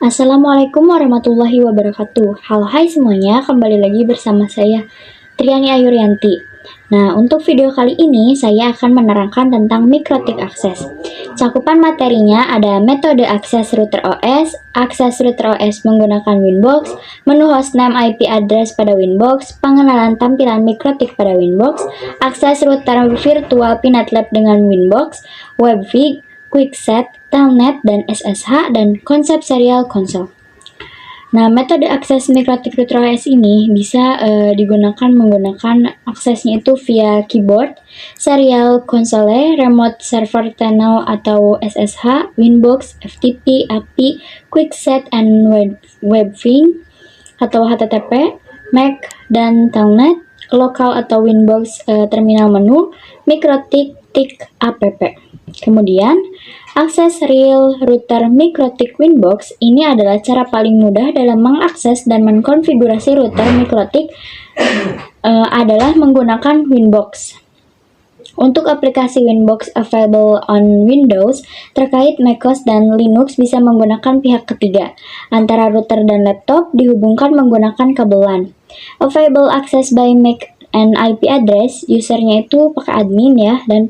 Assalamualaikum warahmatullahi wabarakatuh. Halo hai semuanya, kembali lagi bersama saya Triani Ayurianti. Nah, untuk video kali ini saya akan menerangkan tentang mikrotik akses. Cakupan materinya ada metode akses router OS, akses router OS menggunakan Winbox, menu hostname IP address pada Winbox, pengenalan tampilan mikrotik pada Winbox, akses router virtual PNetLab dengan Winbox, WebVig, QuickSet, Telnet, dan SSH, dan konsep serial console. Nah, metode akses mikrotik router OS ini bisa digunakan menggunakan aksesnya itu via keyboard, serial console, remote server tunnel atau SSH, Winbox, FTP, API, QuickSet, and WebVing atau HTTP, MAC, dan Telnet, lokal atau Winbox terminal menu, mikrotik app. Kemudian, akses real router mikrotik Winbox ini adalah cara paling mudah dalam mengakses dan mengkonfigurasi router mikrotik adalah menggunakan Winbox. Untuk aplikasi Winbox available on Windows, terkait macOS dan Linux bisa menggunakan pihak ketiga. Antara router dan laptop dihubungkan menggunakan kabel LAN. Available access by MAC and IP address, usernya itu pakai admin ya, dan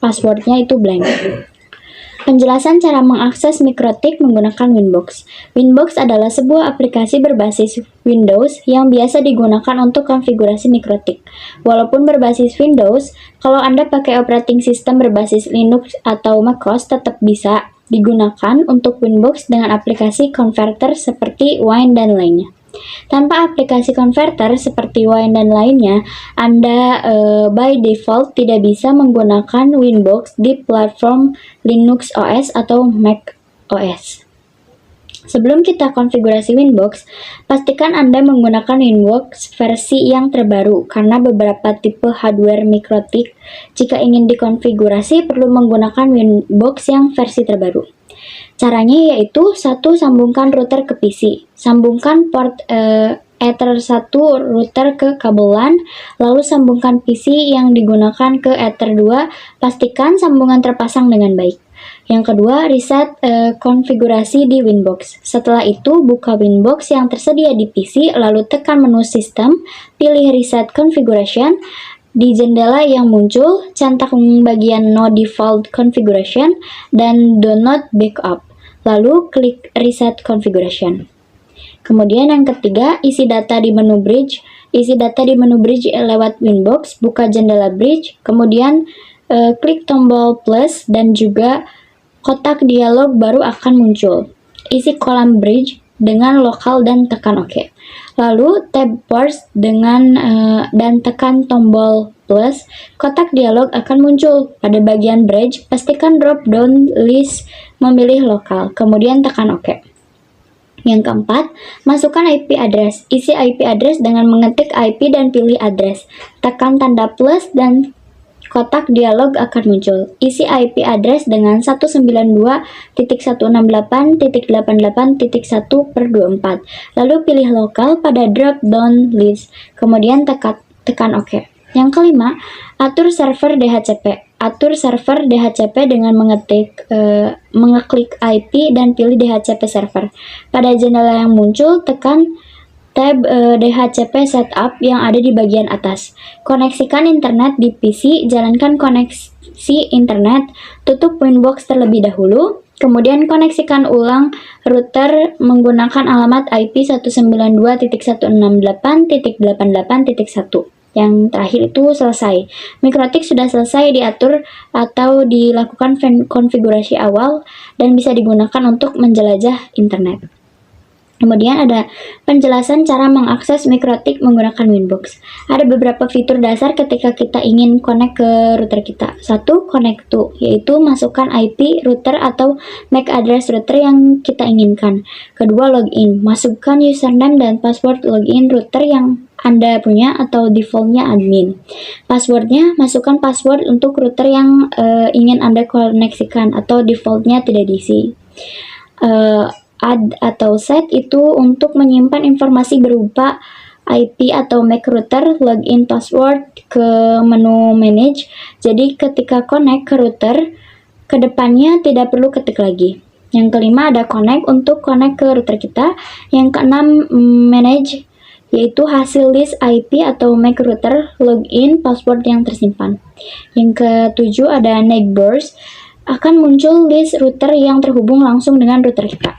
passwordnya itu blank. Penjelasan cara mengakses mikrotik menggunakan Winbox. Winbox adalah sebuah aplikasi berbasis Windows yang biasa digunakan untuk konfigurasi mikrotik. Walaupun berbasis Windows, kalau Anda pakai operating system berbasis Linux atau macOS tetap bisa digunakan untuk Winbox dengan aplikasi converter seperti Wine dan lainnya. Tanpa aplikasi converter seperti Wine dan lainnya, Anda by default tidak bisa menggunakan Winbox di platform Linux OS atau Mac OS. Sebelum kita konfigurasi Winbox, pastikan Anda menggunakan Winbox versi yang terbaru karena beberapa tipe hardware mikrotik jika ingin dikonfigurasi perlu menggunakan Winbox yang versi terbaru. Caranya yaitu 1. Sambungkan router ke PC. Sambungkan port Ether 1 router ke kabel LAN, lalu sambungkan PC yang digunakan ke Ether 2, pastikan sambungan terpasang dengan baik. Yang kedua, reset konfigurasi di Winbox. Setelah itu, buka Winbox yang tersedia di PC, lalu tekan menu System, pilih Reset Configuration. Di jendela yang muncul, centang bagian No Default Configuration dan Do Not Backup. Lalu klik Reset Configuration. Kemudian yang ketiga, isi data di menu Bridge. Isi data di menu Bridge lewat Winbox, buka jendela Bridge, kemudian klik tombol plus dan juga kotak dialog baru akan muncul. Isi kolam Bridge dengan lokal dan tekan OK. Lalu tab Ports dengan dan tekan tombol plus, kotak dialog akan muncul. Pada bagian Bridge, pastikan drop down list memilih lokal, kemudian tekan OK. Yang keempat, masukkan IP address. Isi IP address dengan mengetik IP dan pilih address. Tekan tanda plus dan kotak dialog akan muncul. Isi IP address dengan 192.168.88.1/24. Lalu pilih lokal pada drop down list. Kemudian tekan OK. Yang kelima, atur server DHCP. Atur server DHCP dengan mengeklik IP dan pilih DHCP server. Pada jendela yang muncul, tekan tab DHCP Setup yang ada di bagian atas. Koneksikan internet di PC, jalankan koneksi internet, tutup Winbox terlebih dahulu, kemudian koneksikan ulang router menggunakan alamat IP 192.168.88.1. Yang terakhir itu selesai. Mikrotik sudah selesai diatur atau dilakukan konfigurasi awal dan bisa digunakan untuk menjelajah internet. Kemudian ada penjelasan cara mengakses mikrotik menggunakan Winbox. Ada beberapa fitur dasar ketika kita ingin connect ke router kita. 1. Connect to, yaitu masukkan IP router atau MAC address router yang kita inginkan. Kedua, login. Masukkan username dan password login router yang Anda punya atau defaultnya admin. Passwordnya, masukkan password untuk router yang ingin Anda koneksikan atau defaultnya tidak diisi. Add atau set itu untuk menyimpan informasi berupa IP atau MAC router, login password ke menu manage. Jadi ketika connect ke router, kedepannya tidak perlu ketik lagi. Yang kelima ada connect untuk connect ke router kita. Yang keenam manage, yaitu hasil list IP atau MAC router, login, password yang tersimpan. Yang ketujuh ada neighbors, akan muncul list router yang terhubung langsung dengan router kita.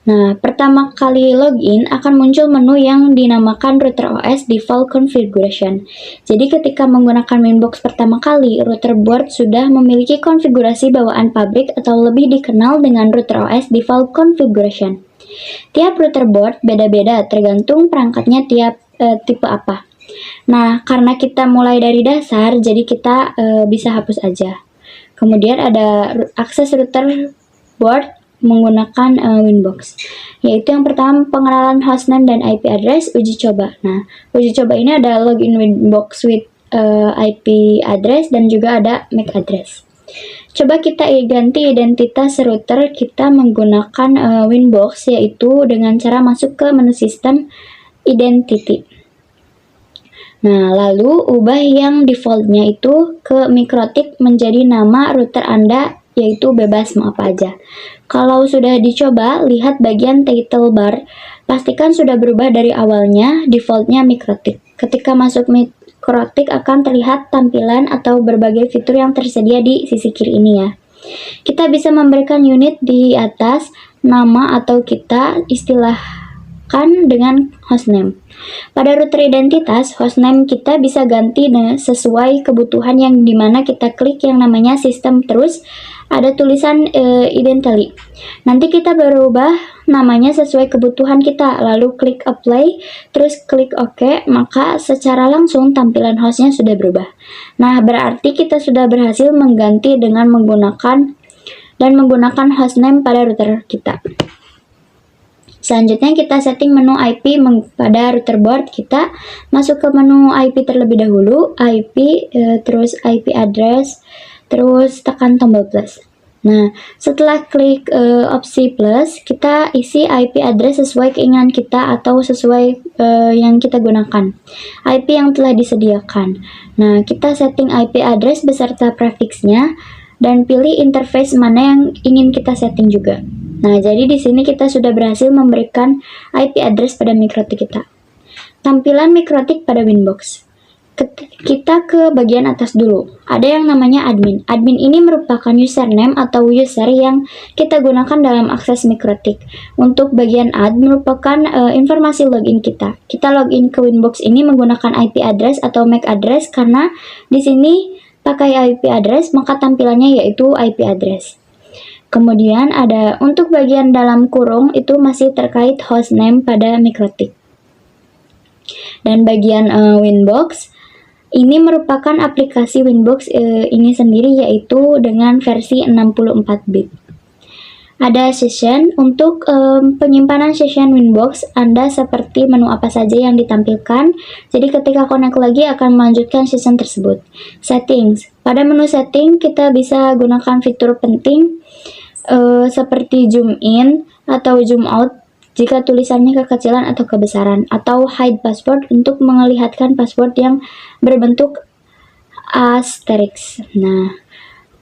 Nah, pertama kali login akan muncul menu yang dinamakan Router OS Default Configuration. Jadi ketika menggunakan Winbox pertama kali, router board sudah memiliki konfigurasi bawaan pabrik atau lebih dikenal dengan Router OS Default Configuration. Tiap router board beda-beda tergantung perangkatnya tipe apa. Nah, karena kita mulai dari dasar, jadi kita bisa hapus aja. Kemudian ada akses router board menggunakan Winbox, yaitu yang pertama pengenalan hostname dan IP address, uji coba. Nah, uji coba ini ada login Winbox with IP address dan juga ada MAC address. Coba kita ganti identitas router kita menggunakan Winbox, yaitu dengan cara masuk ke menu sistem identity. Nah, lalu ubah yang defaultnya itu ke Mikrotik menjadi nama router Anda, yaitu bebas mau apa aja. Kalau sudah dicoba, lihat bagian title bar, pastikan sudah berubah dari awalnya, defaultnya Mikrotik. Ketika masuk Mikrotik akan terlihat tampilan atau berbagai fitur yang tersedia di sisi kiri ini ya. Kita bisa memberikan unit di atas, nama atau kita istilahkan dengan hostname. Pada router identitas, hostname kita bisa ganti sesuai kebutuhan yang dimana kita klik yang namanya sistem terus ada tulisan identity. Nanti kita berubah namanya sesuai kebutuhan kita, lalu klik apply, terus klik OK, maka secara langsung tampilan hostnya sudah berubah. Nah, berarti kita sudah berhasil mengganti dengan menggunakan hostname pada router kita. Selanjutnya kita setting menu IP pada router board kita, masuk ke menu IP terlebih dahulu, IP, terus IP address, terus tekan tombol plus. Nah, setelah klik opsi plus, kita isi IP address sesuai keinginan kita atau sesuai yang kita gunakan, IP yang telah disediakan. Nah, kita setting IP address beserta prefixnya dan pilih interface mana yang ingin kita setting juga. Nah, jadi di sini kita sudah berhasil memberikan IP address pada Mikrotik kita. Tampilan Mikrotik pada Winbox. Kita ke bagian atas dulu. Ada yang namanya admin. Admin ini merupakan username atau user yang kita gunakan dalam akses Mikrotik. Untuk bagian add merupakan informasi login kita. Kita login ke Winbox ini menggunakan IP address atau MAC address karena di sini pakai IP address, maka tampilannya yaitu IP address. Kemudian ada untuk bagian dalam kurung itu masih terkait hostname pada Mikrotik. Dan bagian Winbox ini merupakan aplikasi Winbox ini sendiri, yaitu dengan versi 64 bit. Ada session. Untuk penyimpanan session Winbox Anda seperti menu apa saja yang ditampilkan. Jadi ketika connect lagi akan melanjutkan session tersebut. Settings. Pada menu setting kita bisa gunakan fitur penting seperti zoom in atau zoom out jika tulisannya kekecilan atau kebesaran, atau hide password untuk melihatkan password yang berbentuk asterisk. Nah,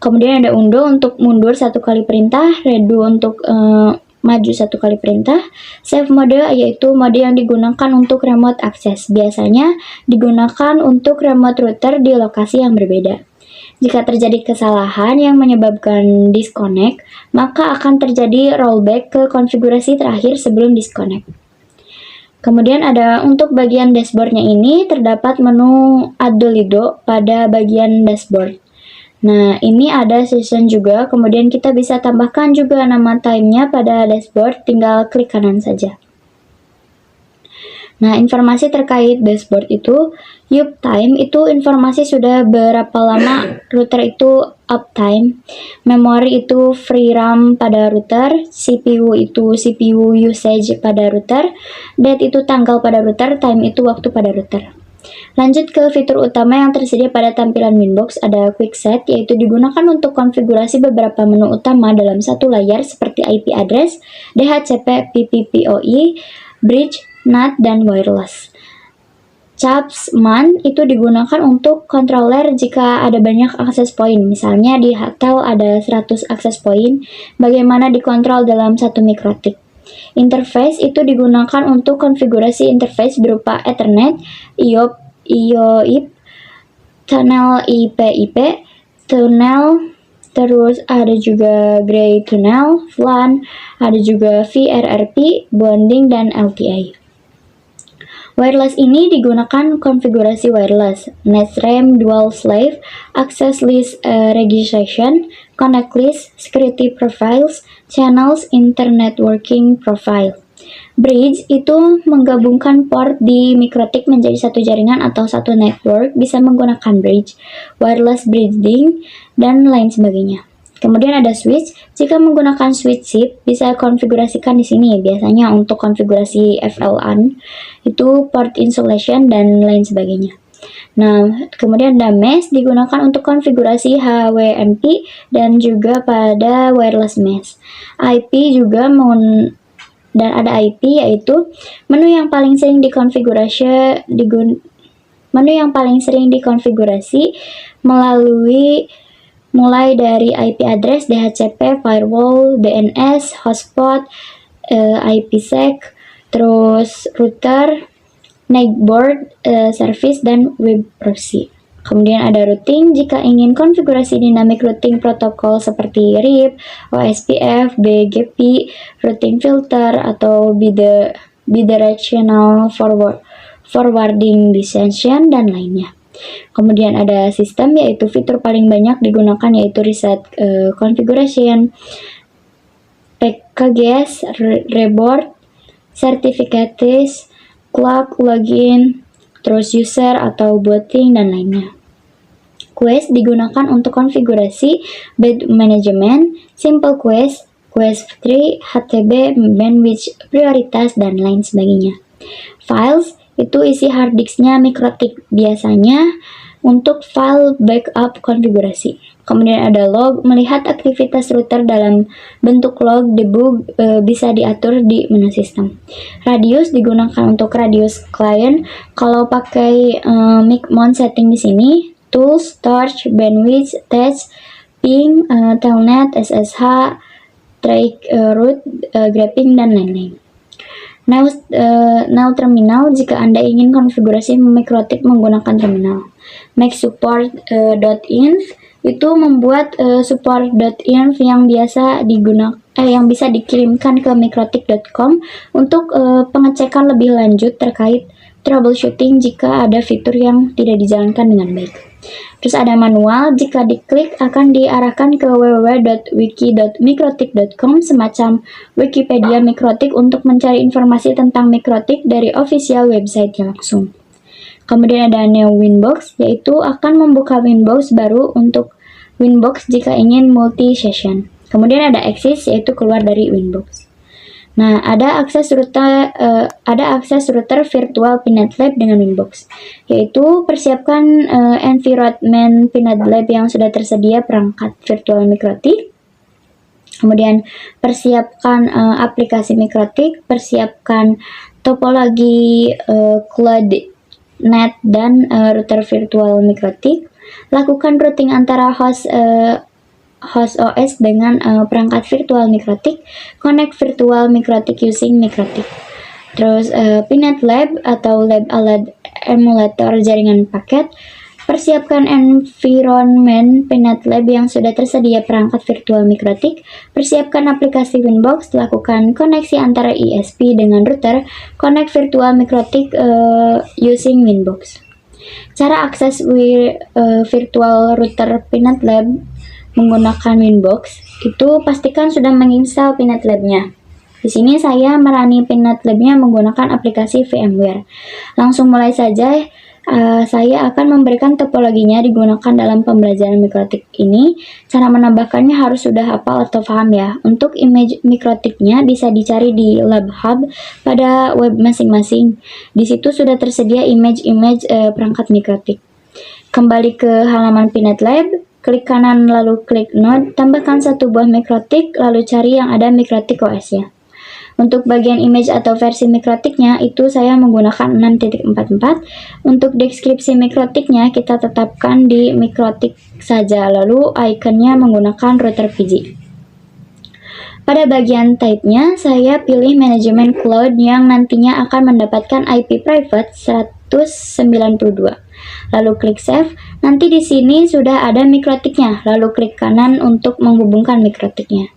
kemudian ada undo untuk mundur satu kali perintah, redo untuk maju satu kali perintah, save mode yaitu mode yang digunakan untuk remote access, biasanya digunakan untuk remote router di lokasi yang berbeda. Jika terjadi kesalahan yang menyebabkan disconnect, maka akan terjadi rollback ke konfigurasi terakhir sebelum disconnect. Kemudian ada untuk bagian dashboardnya ini terdapat menu Adolido pada bagian dashboard. Nah, ini ada session juga, kemudian kita bisa tambahkan juga nama time-nya pada dashboard, tinggal klik kanan saja. Nah, informasi terkait dashboard itu, uptime itu informasi sudah berapa lama router itu uptime, memori itu free RAM pada router, CPU itu CPU usage pada router, date itu tanggal pada router, time itu waktu pada router. Lanjut ke fitur utama yang tersedia pada tampilan Winbox, ada Quick Set, yaitu digunakan untuk konfigurasi beberapa menu utama dalam satu layar seperti IP address, DHCP, PPPoE, bridge, NAT, dan wireless. Chapman itu digunakan untuk controller jika ada banyak akses point. Misalnya di hotel ada 100 akses point, bagaimana dikontrol dalam satu mikrotik. Interface itu digunakan untuk konfigurasi interface berupa Ethernet, IOIP, tunnel IP, tunnel, terus ada juga gray tunnel, LAN, ada juga VRRP, bonding, dan LTA. Wireless ini digunakan konfigurasi wireless, NetRAM dual slave, access list registration, connect list, security profiles, channels, internetworking profile. Bridge itu menggabungkan port di mikrotik menjadi satu jaringan atau satu network, bisa menggunakan bridge, wireless bridging, dan lain sebagainya. Kemudian ada switch. Jika menggunakan switch chip, bisa konfigurasikan di sini. Biasanya untuk konfigurasi VLAN itu port insulation dan lain sebagainya. Nah, kemudian ada mesh digunakan untuk konfigurasi HWMP dan juga pada wireless mesh. IP juga dan ada IP yaitu menu yang paling sering dikonfigurasi mulai dari IP address, DHCP, firewall, DNS, hotspot, IPsec, terus router, netboard, service, dan web proxy. Kemudian ada routing. Jika ingin konfigurasi dynamic routing protokol seperti RIP, OSPF, BGP, routing filter, atau bidirectional forwarding dissension, dan lainnya. Kemudian ada sistem, yaitu fitur paling banyak digunakan yaitu reset configuration, PKGS, reboot, certificates, clock, login, terus user atau booting, dan lainnya. Quest digunakan untuk konfigurasi bed management, simple quest, quest tree, HTB, bandwidth, prioritas, dan lain sebagainya. Files itu isi hard disknya mikrotik, biasanya untuk file backup konfigurasi. Kemudian ada log, melihat aktivitas router dalam bentuk log, debug bisa diatur di menu sistem. Radius digunakan untuk radius client. Kalau pakai mic mount setting di sini, tools, torch, bandwidth, test, ping, telnet, SSH, track route, graphing, dan lain-lain. Now terminal, jika Anda ingin konfigurasi mikrotik menggunakan terminal. Make support.inf itu membuat support.inf yang bisa dikirimkan ke mikrotik.com untuk pengecekan lebih lanjut terkait troubleshooting jika ada fitur yang tidak dijalankan dengan baik. Terus ada manual, jika diklik akan diarahkan ke www.wiki.mikrotik.com, semacam Wikipedia mikrotik untuk mencari informasi tentang mikrotik dari official website-nya langsung. Kemudian ada new Winbox, yaitu akan membuka Winbox baru untuk Winbox jika ingin multi-session. Kemudian ada exit, yaitu keluar dari Winbox. Nah, ada akses router virtual Pinet Lab dengan Winbox, yaitu persiapkan environment Pinet Lab yang sudah tersedia perangkat virtual mikrotik. Kemudian persiapkan aplikasi mikrotik, persiapkan topologi cloud net dan router virtual mikrotik. Lakukan routing antara host OS dengan perangkat virtual mikrotik, connect virtual mikrotik using mikrotik. Terus Pinet Lab atau lab alat emulator jaringan paket, persiapkan environment Pinet Lab yang sudah tersedia perangkat virtual mikrotik, persiapkan aplikasi Winbox, lakukan koneksi antara ISP dengan router, connect virtual mikrotik using Winbox. Cara akses virtual router Pinet Lab menggunakan Winbox, itu pastikan sudah menginstal Pinet Lab-nya. Di sini saya merani Pinet Lab-nya menggunakan aplikasi VMware. Langsung mulai saja, saya akan memberikan topologinya digunakan dalam pembelajaran mikrotik ini. Cara menambahkannya harus sudah hafal atau paham ya. Untuk image mikrotiknya bisa dicari di Lab Hub pada web masing-masing. Di situ sudah tersedia image perangkat mikrotik. Kembali ke halaman Pinet Lab. Klik kanan lalu klik node, tambahkan satu buah mikrotik, lalu cari yang ada mikrotik OS-nya. Untuk bagian image atau versi mikrotiknya itu saya menggunakan 6.44. Untuk deskripsi mikrotiknya kita tetapkan di mikrotik saja, lalu ikonnya menggunakan router PG. Pada bagian type-nya, saya pilih manajemen cloud yang nantinya akan mendapatkan IP private 192. Lalu klik save. Nanti di sini sudah ada mikrotiknya. Lalu klik kanan untuk menghubungkan mikrotiknya.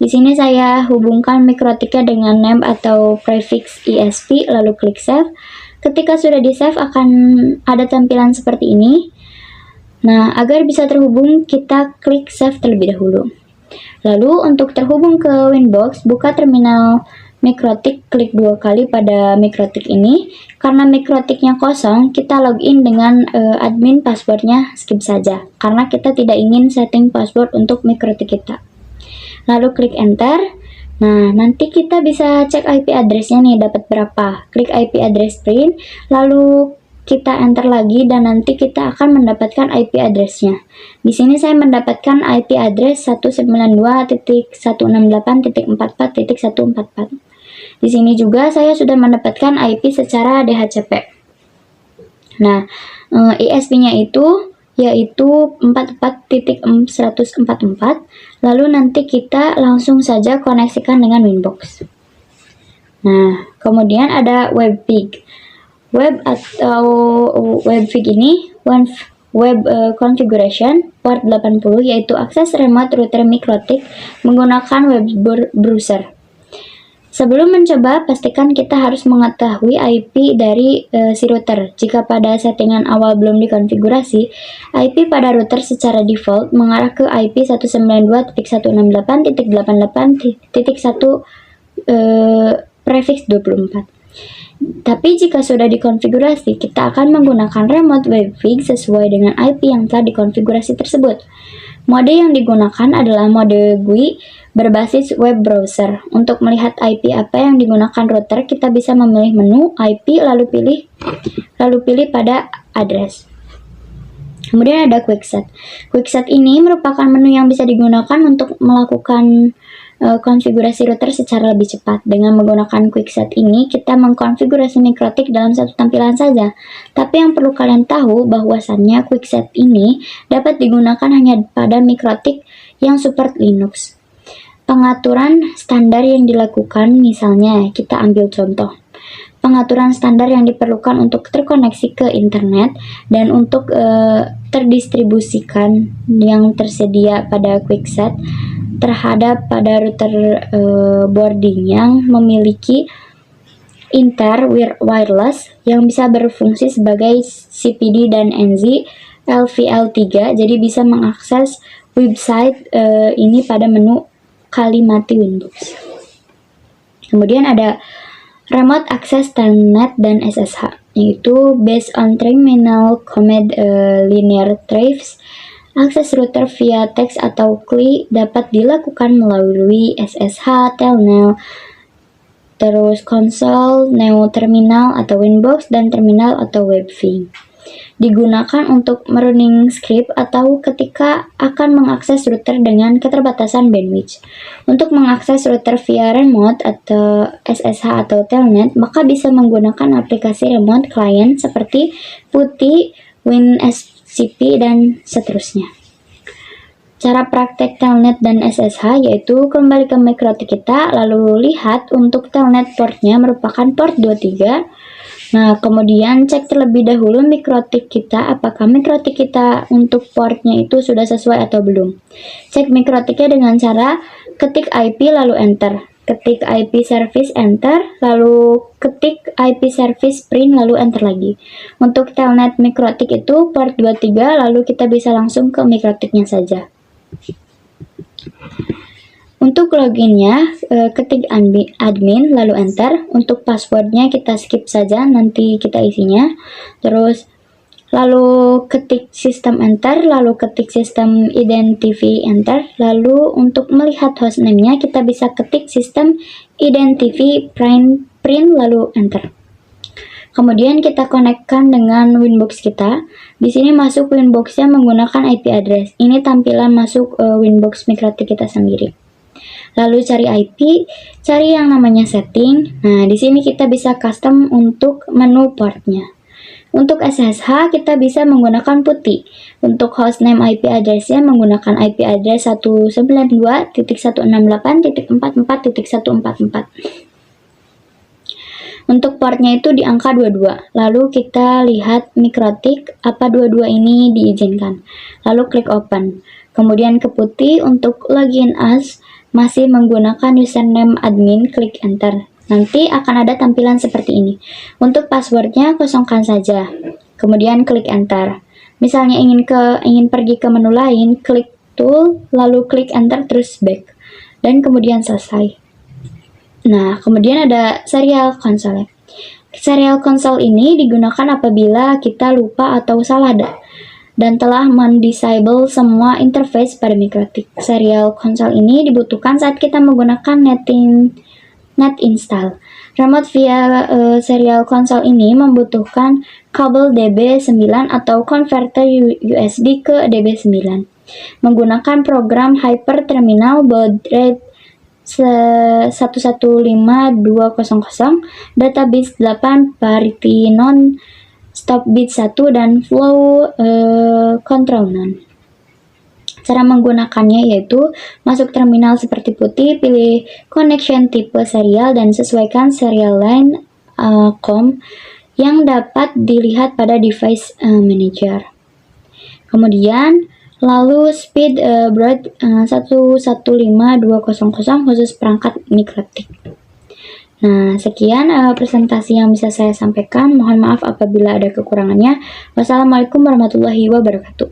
Di sini saya hubungkan mikrotiknya dengan name atau prefix ESP, lalu klik save. Ketika sudah di save akan ada tampilan seperti ini. Nah, agar bisa terhubung kita klik save terlebih dahulu. Lalu untuk terhubung ke Winbox, buka terminal mikrotik, klik 2 kali pada mikrotik ini. Karena mikrotiknya kosong, kita login dengan admin, passwordnya skip saja, karena kita tidak ingin setting password untuk mikrotik kita. Lalu klik enter. Nah, nanti kita bisa cek IP address-nya nih, dapat berapa. Klik IP address print, lalu kita enter lagi dan nanti kita akan mendapatkan IP address-nya. Di sini saya mendapatkan IP address 192.168.44.144. Di sini juga saya sudah mendapatkan IP secara DHCP. Nah, ISP-nya itu yaitu 44.144. Lalu nanti kita langsung saja koneksikan dengan Winbox. Nah, kemudian ada WebPig. Web atau WebPig ini web configuration port 80, yaitu akses remote router mikrotik menggunakan web browser. Sebelum mencoba, pastikan kita harus mengetahui IP dari si router. Jika pada settingan awal belum dikonfigurasi, IP pada router secara default mengarah ke IP 192.168.88.1 prefix 24. Tapi jika sudah dikonfigurasi, kita akan menggunakan remote WebPig sesuai dengan IP yang telah dikonfigurasi tersebut. Mode yang digunakan adalah mode GUI berbasis web browser. Untuk melihat IP apa yang digunakan router, kita bisa memilih menu IP lalu pilih pada address. Kemudian ada Quickset. Quickset ini merupakan menu yang bisa digunakan untuk melakukan konfigurasi router secara lebih cepat. Dengan menggunakan Quickset ini, kita mengkonfigurasi mikrotik dalam satu tampilan saja. Tapi yang perlu kalian tahu bahwasannya Quickset ini dapat digunakan hanya pada mikrotik yang support Linux. Pengaturan standar yang dilakukan, misalnya kita ambil contoh. Pengaturan standar yang diperlukan untuk terkoneksi ke internet dan untuk terdistribusikan yang tersedia pada Quickset terhadap pada router boarding yang memiliki inter wireless yang bisa berfungsi sebagai CPD dan NZ LVL3, jadi bisa mengakses website ini pada menu kali mati Windows. Kemudian ada Remote Access Telnet dan SSH, yaitu based on terminal command linear trace. Akses router via teks atau CLI dapat dilakukan melalui SSH, Telnet, terus konsol, Neo Terminal atau Winbox, dan terminal atau WebVim. Digunakan untuk merunning script atau ketika akan mengakses router dengan keterbatasan bandwidth. Untuk mengakses router via remote atau SSH atau Telnet, maka bisa menggunakan aplikasi remote client seperti PuTTY, WinSCP, dan seterusnya. Cara praktek Telnet dan SSH yaitu kembali ke mikrotik kita, lalu lihat untuk Telnet portnya merupakan port 23. Nah, kemudian cek terlebih dahulu mikrotik kita, apakah mikrotik kita untuk portnya itu sudah sesuai atau belum. Cek mikrotiknya dengan cara ketik IP lalu enter. Ketik IP service enter, lalu ketik IP service print lalu enter lagi. Untuk Telnet mikrotik itu port 23, lalu kita bisa langsung ke mikrotiknya saja. Untuk loginnya, ketik admin lalu enter. Untuk passwordnya kita skip saja, nanti kita isinya. Terus lalu ketik sistem enter, lalu ketik sistem identify enter. Lalu untuk melihat hostname-nya kita bisa ketik sistem identify print lalu enter. Kemudian kita konekkan dengan Winbox kita. Di sini masuk Winbox-nya menggunakan IP address. Ini tampilan masuk Winbox mikrotik kita sendiri. Lalu cari IP, cari yang namanya setting. Nah, di sini kita bisa custom untuk menu portnya. Untuk SSH kita bisa menggunakan putih. Untuk hostname IP address-nya menggunakan IP address 192.168.44.144. Untuk portnya itu di angka 22. Lalu kita lihat MikroTik apa 22 ini diizinkan. Lalu klik open. Kemudian ke putih untuk login as masih menggunakan username admin, klik enter. Nanti akan ada tampilan seperti ini. Untuk passwordnya kosongkan saja. Kemudian klik enter. Misalnya ingin pergi ke menu lain, klik tool, lalu klik enter terus back. Dan kemudian selesai. Nah, kemudian ada serial console. Serial console ini digunakan apabila kita lupa atau salah dan telah mendisable semua interface pada MikroTik. Serial console ini dibutuhkan saat kita menggunakan net install. Remote via serial console ini membutuhkan kabel DB9 atau konverter USB ke DB9. Menggunakan program Hyper Terminal baud rate 115200, data bits 8, parity non, stop bit 1, dan flow control none. Cara menggunakannya yaitu masuk terminal seperti putih, pilih connection tipe serial dan sesuaikan serial line COM yang dapat dilihat pada device manager. Kemudian lalu speed baud 115200 khusus perangkat MikroTik. Nah, sekian presentasi yang bisa saya sampaikan. Mohon maaf apabila ada kekurangannya. Wassalamualaikum warahmatullahi wabarakatuh.